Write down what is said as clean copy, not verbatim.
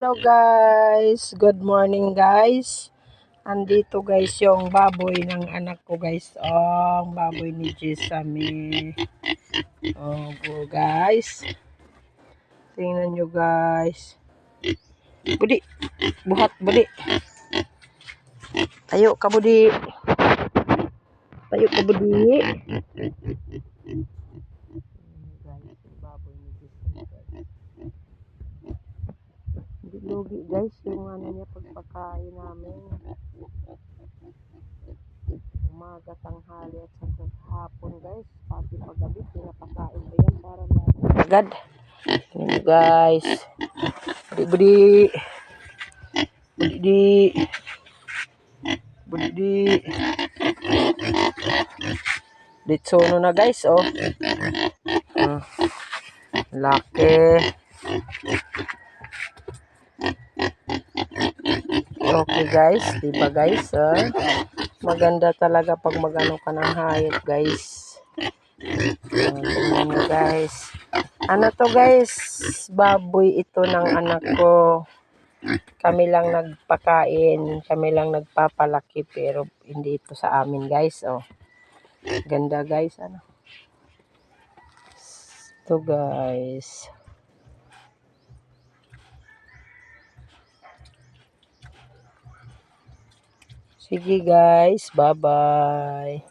Hello guys, good morning guys. Andito guys yung baboy ng anak ko guys. Ang baboy ni Jessamy. Guys. Tingnan nyo guys. Budi, buhat budi. Tayo ka budi. Tayo ka budi. Guys, yung baboy ni Jessamy guys. Hindi lugi guys yung niya pagpakain namin. Umaga, tanghali at saka hapon guys, pati paggabi pinapakain ko yan para lang agad. Ayan guys, budi ditsono na guys. Laki. Okay guys, diba guys, maganda talaga pag magano ka ng hayop guys. Tingnan nyo guys. Ano to guys? Baboy ito ng anak ko. Kami lang nagpakain. Kami lang nagpapalaki. Pero hindi ito sa amin guys. Ganda guys. Ito guys. Sige guys. Bye bye.